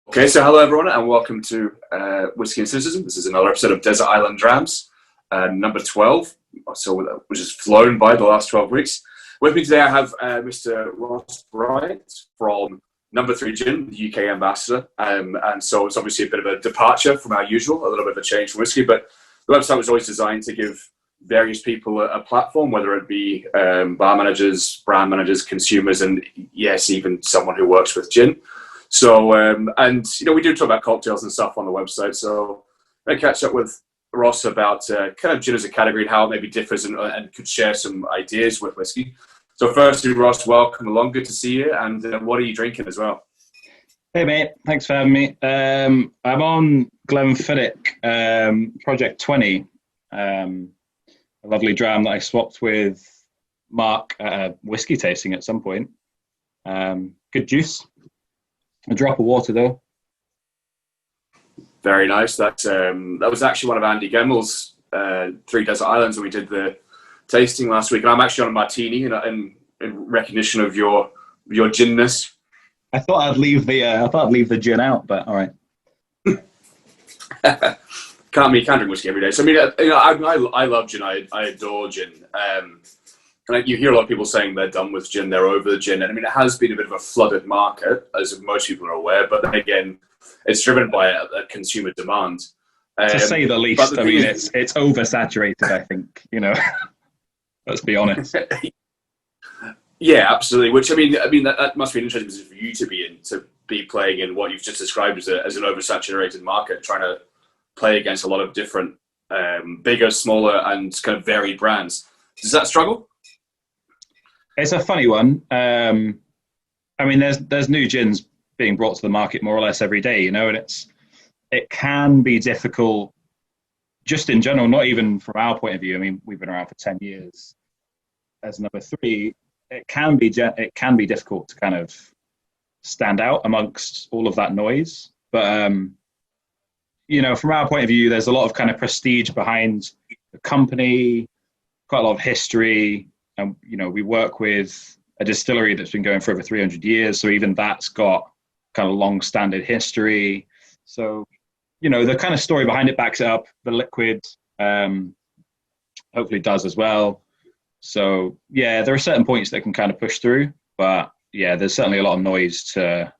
Okay, so hello everyone, and welcome to Whisky and Cynicism. This is another episode of Desert Island Drams, number 12, which has flown by the last 12 weeks. With me today I have Mr. Ross Bryant from No.3 Gin, the UK ambassador, and so it's obviously a bit of a departure from our usual, a little bit of a change from whiskey, but the website was always designed to give various people a platform, whether it be bar managers, brand managers, consumers, and yes, even someone who works with gin. So, and we do talk about cocktails and stuff on the website. So I catch up with Ross about kind of gin as a category and how it maybe differs and could share some ideas with whiskey. So firstly, Ross, welcome along. Good to see you. And what are you drinking as well? Hey mate, thanks for having me. I'm on Glenfiddich Project 20, a lovely dram that I swapped with Mark at a whiskey tasting at some point. Good juice. A drop of water, though. Very nice. That was actually one of Andy Gemmel's 3 Desert Islands when we did the tasting last week. And I'm actually on a martini in recognition of your ginness. I thought I'd leave the gin out, but all right. Can't drink whiskey every day. So I love gin. I adore gin. And you hear a lot of people saying they're done with gin, they're over the gin. And it has been a bit of a flooded market, as most people are aware. But then again, it's driven by a consumer demand. To say the least. It's oversaturated, I think, Let's be honest. Yeah, absolutely. Which, that must be an interesting position for you to be playing in what you've just described as an oversaturated market, trying to play against a lot of different bigger, smaller, and kind of varied brands. Does that struggle? It's a funny one. There's new gins being brought to the market more or less every day, and it can be difficult just in general, not even from our point of view. We've been around for 10 years as No.3. It can be difficult to kind of stand out amongst all of that noise. But, from our point of view, there's a lot of kind of prestige behind the company, quite a lot of history. And, we work with a distillery that's been going for over 300 years. So even that's got kind of long-standing history. So, the kind of story behind it backs it up. The liquid hopefully does as well. So, yeah, there are certain points that can kind of push through. But, yeah, there's certainly a lot of noise to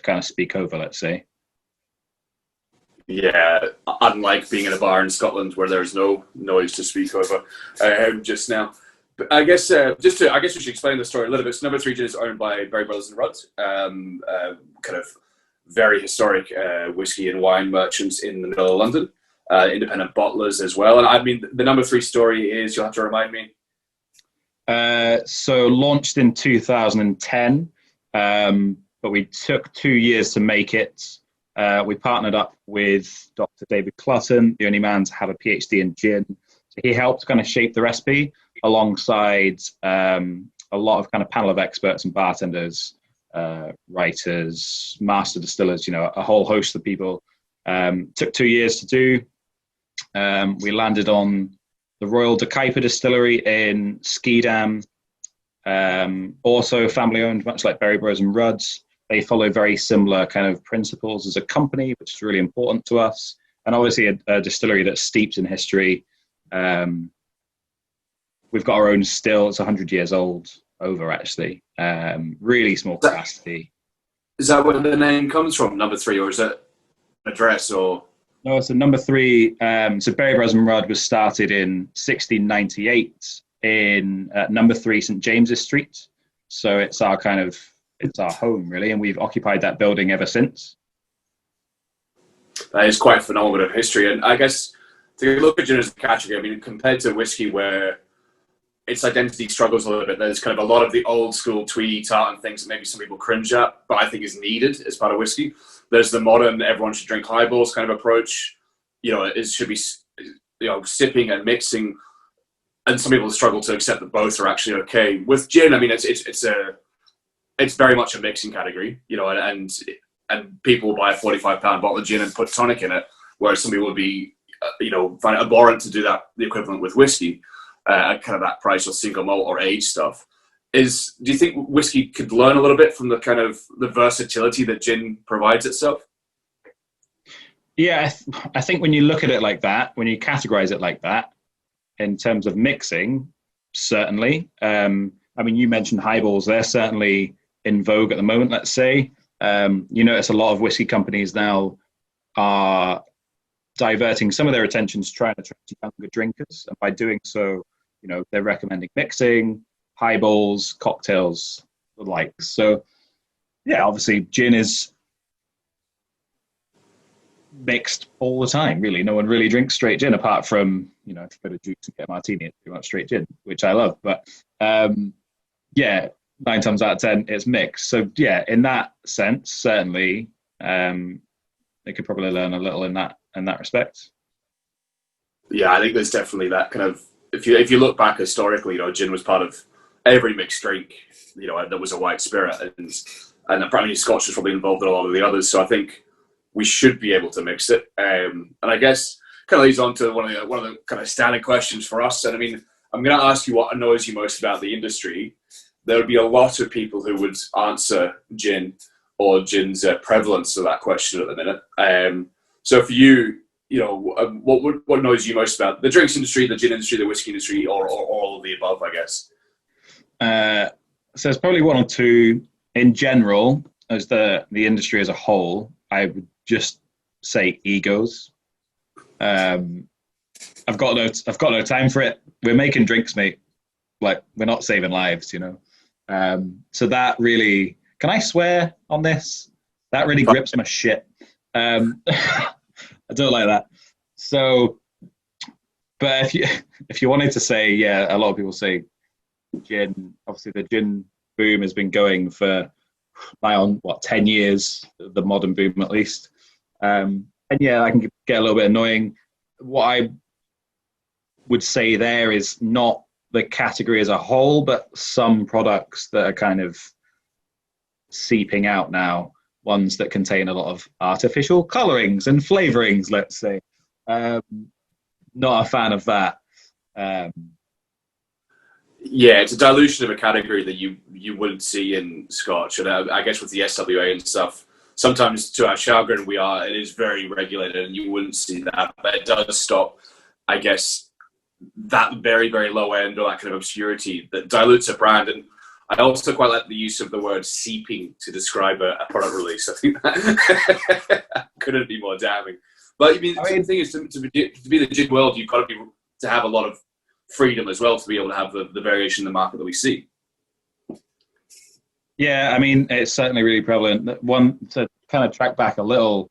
kind of speak over, let's say. Yeah, unlike being in a bar in Scotland where there's no noise to speak over just now. But I guess we should explain the story a little bit. So No.3 Gin is owned by Berry Brothers and Rudd, kind of very historic whiskey and wine merchants in the middle of London, independent bottlers as well. And the No.3 story is, you'll have to remind me. So launched in 2010, but we took 2 years to make it. We partnered up with Dr. David Clutton, the only man to have a PhD in gin. So he helped kind of shape the recipe, alongside a lot of kind of panel of experts and bartenders, writers, master distillers, a whole host of people. Took 2 years to do. We landed on the Royal De Kuiper Distillery in Schiedam, also family owned, much like Berry Bros and Rudd's. They follow very similar kind of principles as a company, which is really important to us. And obviously a distillery that's steeped in history. We've got our own still. It's 100 years old over, actually. Really small capacity. Is that where the name comes from, No.3, or is it an address? Or No, so No.3. So Berry Bros and Rudd was started in 1698 in No.3 St James's Street. So it's our home, really, and we've occupied that building ever since. That is quite a phenomenal bit of history. And I guess to look at gin as a category, compared to whiskey, where its identity struggles a little bit, there's kind of a lot of the old school tweedy tartan things that maybe some people cringe at, but I think is needed as part of whiskey. There's the modern, everyone should drink highballs kind of approach. It should be, sipping and mixing. And some people struggle to accept that both are actually okay. With gin, it's very much a mixing category, and people will buy a 45-pound bottle of gin and put tonic in it, whereas some people would be, find it abhorrent to do that, the equivalent with whiskey, kind of that price or single malt or age stuff. Do you think whiskey could learn a little bit from the kind of the versatility that gin provides itself? Yeah, I think when you look at it like that, when you categorize it like that, in terms of mixing, certainly. I mean, you mentioned highballs; they're certainly in vogue at the moment. Let's say you notice a lot of whiskey companies now are diverting some of their attention to trying to attract younger drinkers, and by doing so, they're recommending mixing, highballs, cocktails, the likes. So, yeah, obviously, gin is mixed all the time. Really, no one really drinks straight gin apart from if you go to Juice and get a martini, it's pretty much straight gin, which I love. But yeah, 9 times out of 10, it's mixed. So yeah, in that sense, certainly, they could probably learn a little in that respect. Yeah, I think there's definitely that kind of. If you look back historically, gin was part of every mixed drink. That was a white spirit, and apparently Scotch was probably involved in a lot of the others. So I think we should be able to mix it. And I guess kind of leads on to one of the kind of standard questions for us. And I mean, I'm going to ask you what annoys you most about the industry. There would be a lot of people who would answer gin or gin's prevalence to that question at the minute. So for you, what annoys you most about the drinks industry, the gin industry, the whiskey industry, or all of the above, I guess? So it's probably one or two. In general, as the industry as a whole, I would just say egos. I've got no time for it. We're making drinks, mate. Like, we're not saving lives, So that really, can I swear on this? That really grips my shit. I don't like that. So, but if you wanted to say, yeah, a lot of people say gin. Obviously, the gin boom has been going for 10 years, the modern boom at least. And yeah, I can get a little bit annoying. What I would say there is not the category as a whole, but some products that are kind of seeping out now, ones that contain a lot of artificial colorings and flavorings, let's say. Not a fan of that. Yeah, it's a dilution of a category that you wouldn't see in Scotch. And I guess with the SWA and stuff, sometimes to our chagrin, it is very regulated and you wouldn't see that. But it does stop, I guess, that very, very low end or that kind of obscurity that dilutes a brand. And I also quite like the use of the word seeping to describe a product release. I think that couldn't be more damning. But I mean, the thing is, to be the gin world, you've got to have a lot of freedom as well to be able to have the variation in the market that we see. Yeah, I mean, it's certainly really prevalent. One, to kind of track back a little,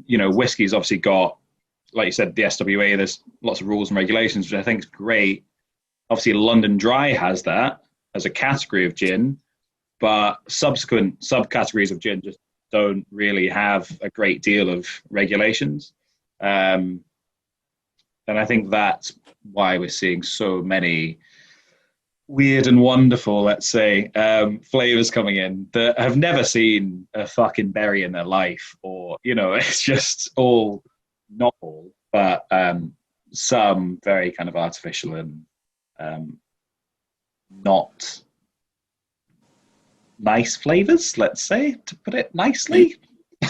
whiskey's obviously got, like you said, the SWA, there's lots of rules and regulations, which I think is great. Obviously, London Dry has that as a category of gin, but subsequent subcategories of gin just don't really have a great deal of regulations. And I think that's why we're seeing so many weird and wonderful, let's say, flavors coming in that have never seen a fucking berry in their life, or, it's just all, not all, but some very kind of artificial and not nice flavors, let's say, to put it nicely.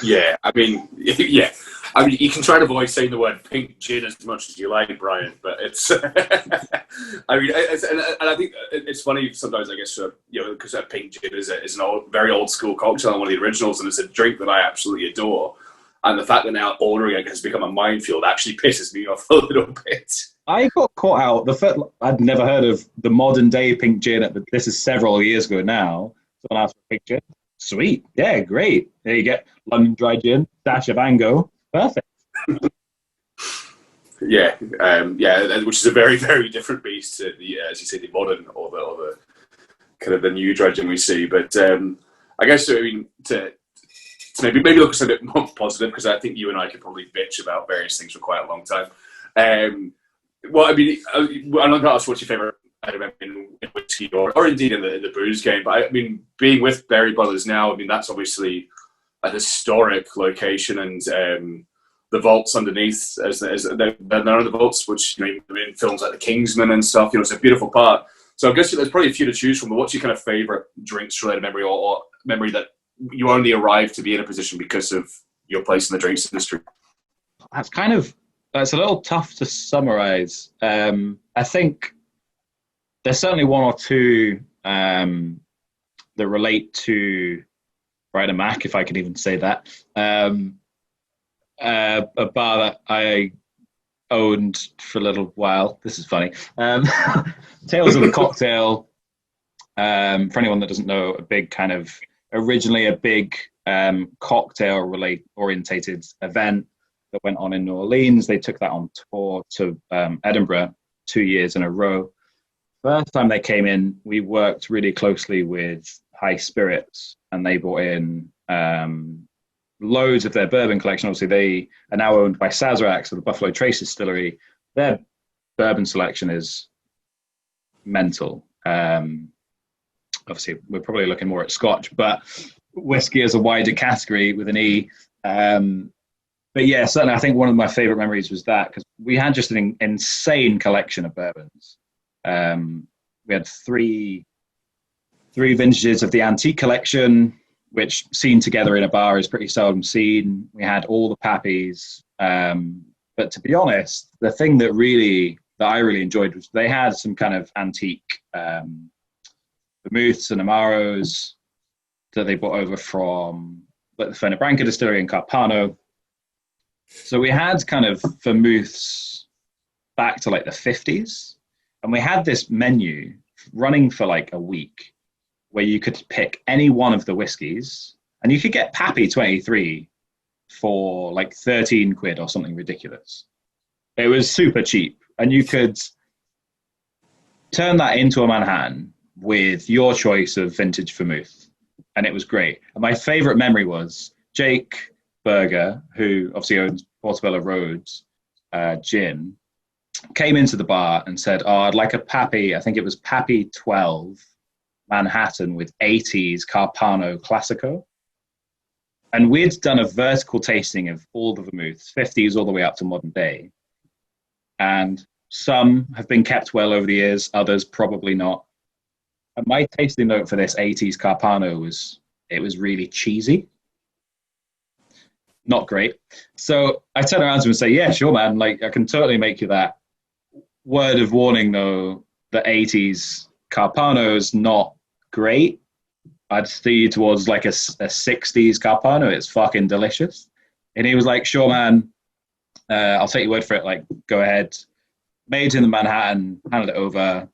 Yeah, I mean, yeah. I mean, you can try to avoid saying the word pink gin as much as you like, Brian, but it's. I mean, and I think it's funny sometimes, I guess, because pink gin is an very old school cocktail and one of the originals, and it's a drink that I absolutely adore. And the fact that now ordering it has become a minefield actually pisses me off a little bit. I got caught out. I'd never heard of the modern day pink gin. This is several years ago now. Someone asked for pink gin. Sweet. Yeah, great. There you get London Dry Gin, dash of Ango. Perfect. Yeah, which is a very, very different beast to the, as you say, the modern or the kind of the new dry gin we see. But I guess, I mean, to maybe look at something a bit more positive, because I think you and I could probably bitch about various things for quite a long time. Well, I mean, I'm not going to ask what's your favourite item in whiskey or indeed in the booze game, but I mean, being with Berry Brothers now, I mean, that's obviously a historic location, and the vaults underneath, as they're known, the vaults, which in films like The Kingsman and stuff, it's a beautiful part. So I guess there's probably a few to choose from, but what's your kind of favourite drinks-related memory or memory that you only arrived to be in a position because of your place in the drinks industry? That's a little tough to summarize. I think there's certainly one or two that relate to Ryder Mac, if I can even say that. A bar that I owned for a little while. This is funny. Tales of the Cocktail. For anyone that doesn't know, originally a big cocktail orientated event that went on in New Orleans. They took that on tour to Edinburgh 2 years in a row. First time they came in, we worked really closely with High Spirits, and they brought in loads of their bourbon collection. Obviously, they are now owned by Sazerac, so the Buffalo Trace Distillery. Their bourbon selection is mental. Obviously, we're probably looking more at Scotch, but whiskey is a wider category with an E. But yeah, certainly I think one of my favorite memories was that, because we had just an insane collection of bourbons. We had three vintages of the antique collection, which seen together in a bar is pretty seldom seen. We had all the Pappies. But to be honest, the thing that I really enjoyed was they had some kind of antique vermouths and Amaros that they brought over from the Fernabranca distillery in Carpano. So we had kind of vermouths back to like the 50s. And we had this menu running for like a week where you could pick any one of the whiskies, and you could get Pappy 23 for like 13 quid or something ridiculous. It was super cheap. And you could turn that into a Manhattan with your choice of vintage vermouth. And it was great. And my favorite memory was Jake Berger, who obviously owns Portobello Road's gin, came into the bar and said, "Oh, I'd like a Pappy." I think it was Pappy 12 Manhattan with 80s Carpano Classico. And we'd done a vertical tasting of all the vermouths, 50s all the way up to modern day. And some have been kept well over the years, others probably not. And my tasting note for this 80s Carpano was, it was really cheesy. Not great. So I turn around to him and say, "Yeah, sure, man. Like, I can totally make you that. Word of warning, though, the 80s Carpano's not great. I'd steer you towards like a 60s Carpano. It's fucking delicious." And he was like, "Sure, man. I'll take your word for it. Like, go ahead." Made in the Manhattan, handed it over.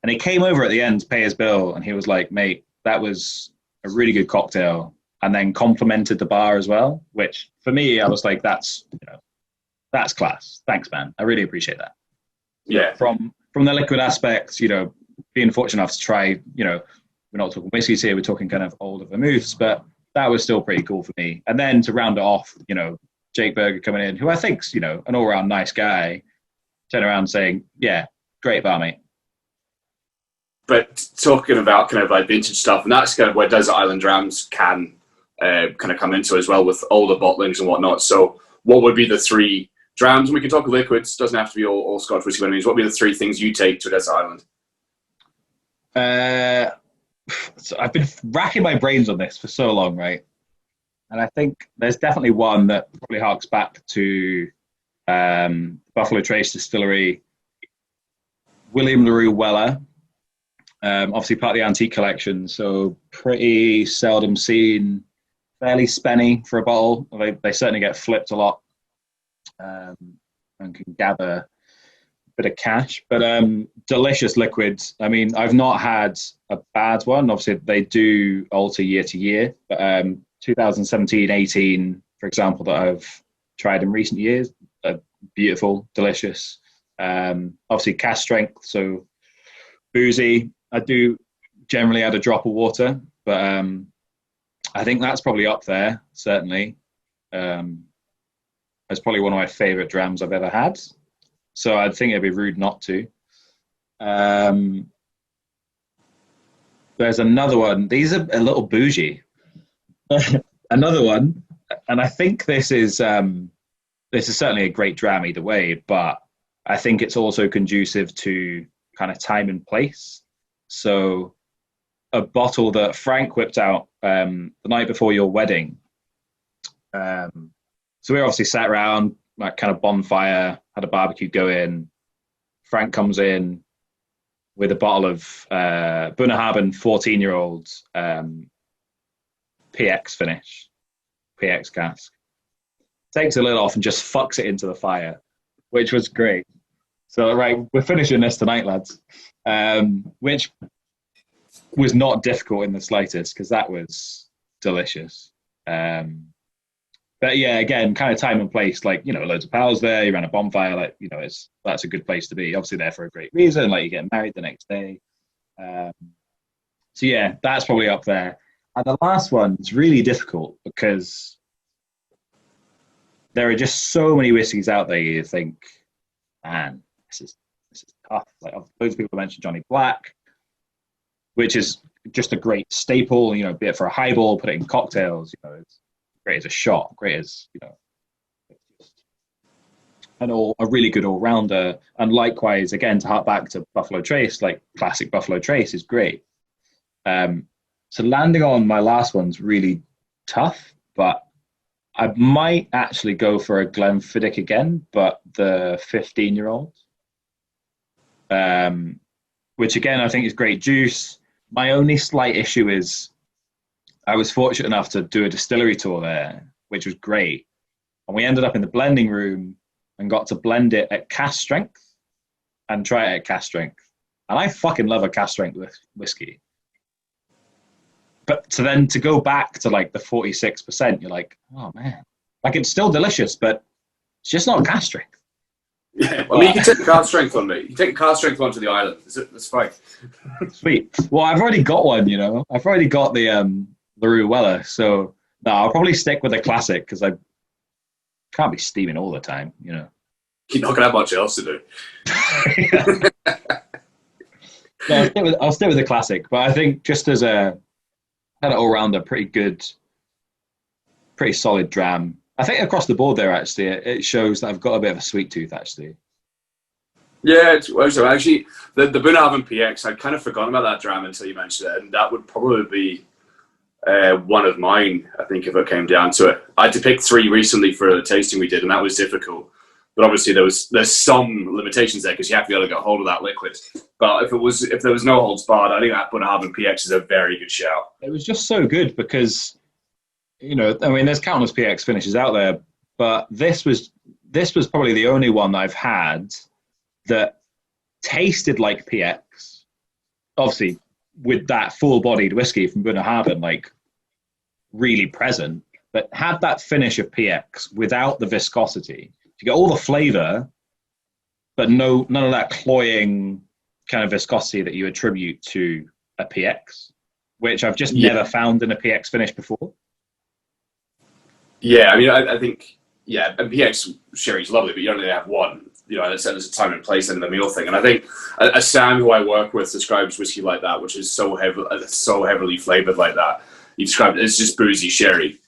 And he came over at the end to pay his bill. And he was like, "Mate, that was a really good cocktail." And then complimented the bar as well, which for me, I was like, that's class. Thanks, man. I really appreciate that. Yeah. From the liquid aspect, being fortunate enough to try, we're not talking whiskeys here, we're talking kind of older vermouths, but that was still pretty cool for me. And then to round it off, Jake Berger coming in, who I think's, an all-around nice guy, turn around saying, "Yeah, great bar, mate." But talking about kind of like vintage stuff, and that's kind of where Desert Island Drams can kind of come into as well, with older bottlings and whatnot. So what would be the three drams? We can talk liquids, doesn't have to be all Scotch whisky, but what would be the three things you take to Desert Island? So I've been racking my brains on this for so long, right? And I think there's definitely one that probably harks back to Buffalo Trace Distillery, William LaRue Weller, obviously part of the antique collection, so pretty seldom seen, fairly spenny for a bottle. They certainly get flipped a lot and can gather a bit of cash, but delicious liquids. I mean, I've not had a bad one. Obviously, they do alter year to year, but 2017, 18, for example, that I've tried in recent years, are beautiful, delicious. Obviously, cask strength, so boozy. I do generally add a drop of water, but I think that's probably up there, certainly. It's probably one of my favorite drams I've ever had. So I think it'd be rude not to. There's another one. These are a little bougie. Another one, and I think this is certainly a great dram either way, but I think it's also conducive to kind of time and place. So a bottle that Frank whipped out the night before your wedding, So we obviously sat around, like kind of bonfire, had a barbecue going. Frank comes in with a bottle of Butterhaven 14-year-old PX finish, PX cask. Takes the lid off and just fucks it into the fire, which was great. So, right, we're finishing this tonight, lads, which was not difficult in the slightest because that was delicious. But yeah, again, kind of time and place, like, you know, loads of pals there, you ran a bonfire, like, you know, that's a good place to be. Obviously there for a great reason, like you're getting married the next day. So yeah, that's probably up there. And the last one is really difficult because there are just so many whiskies out there you think, man, this is tough. Like, loads of people mentioned Johnny Black, which is just a great staple, you know, be it for a highball, put it in cocktails, you know, it's great as a shot, great as, you know, a really good all-rounder. And likewise, again, to hark back to Buffalo Trace, like classic Buffalo Trace is great. So landing on my last one's really tough, but I might actually go for a Glenfiddich again, but the 15-year-old, which again, I think is great juice. My only slight issue is I was fortunate enough to do a distillery tour there, which was great. And we ended up in the blending room and got to blend it at cask strength and try it at cask strength. And I fucking love a cask strength whiskey. But to go back to like the 46%, you're like, oh man, like it's still delicious, but it's just not cask strength. Yeah, I mean, you can take the cask strength on me. You can take the cask strength onto the island. That's fine. Sweet. Well, I've already got one, you know. I've already got the Ruella, so no, I'll probably stick with the classic because I can't be steaming all the time, you know. You're not gonna have much else to do. No, I'll stick with the classic, but I think just as a kind of all-rounder, pretty solid dram. I think across the board there, actually, it shows that I've got a bit of a sweet tooth, actually. Yeah, so actually, the Butterhaven PX, I'd kind of forgotten about that dram until you mentioned it, and that would probably be one of mine, I think, if it came down to it. I had to pick 3 recently for a tasting we did, and that was difficult. But obviously, there's some limitations there because you have to be able to get hold of that liquid. But if there was no holds barred, I think that Butterhaven PX is a very good shout. It was just so good because, you know, I mean, there's countless PX finishes out there, but this was probably the only one that I've had that tasted like PX. Obviously, with that full-bodied whiskey from Butterhaven, like really present, but had that finish of PX without the viscosity. You get all the flavour, but none of that cloying kind of viscosity that you attribute to a PX, which I've just never found in a PX finish before. Yeah, I mean, I think, yeah, and PX sherry's lovely, but you only have one. You know, there's a time and place in the meal thing. And I think as Sam, who I work with, describes whiskey like that, which is so heavily flavoured like that. He described it as just boozy sherry.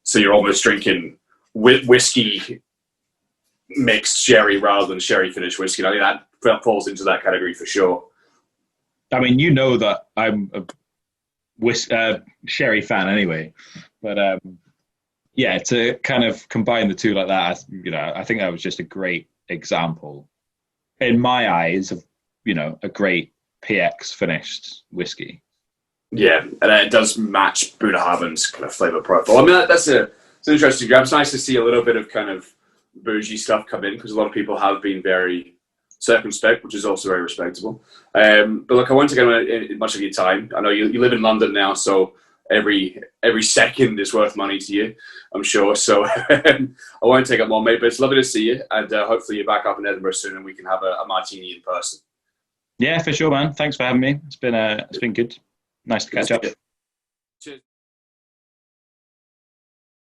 So you're almost drinking whiskey mixed sherry rather than sherry finished whiskey. And I think that falls into that category for sure. I mean, you know that I'm a sherry fan anyway, but yeah, to kind of combine the two like that, you know, I think that was just a great example in my eyes of, you know, a great PX finished whiskey. Yeah, and it does match Butterhaven's kind of flavour profile. I mean, it's an interesting grab. It's nice to see a little bit of kind of bougie stuff come in because a lot of people have been very circumspect, which is also very respectable. But look, I won't take much of your time. I know you live in London now, so every second is worth money to you, I'm sure. So I won't take up more, mate. But it's lovely to see you, and hopefully you're back up in Edinburgh soon, and we can have a martini in person. Yeah, for sure, man. Thanks for having me. It's been good. Nice to catch up. Cheers.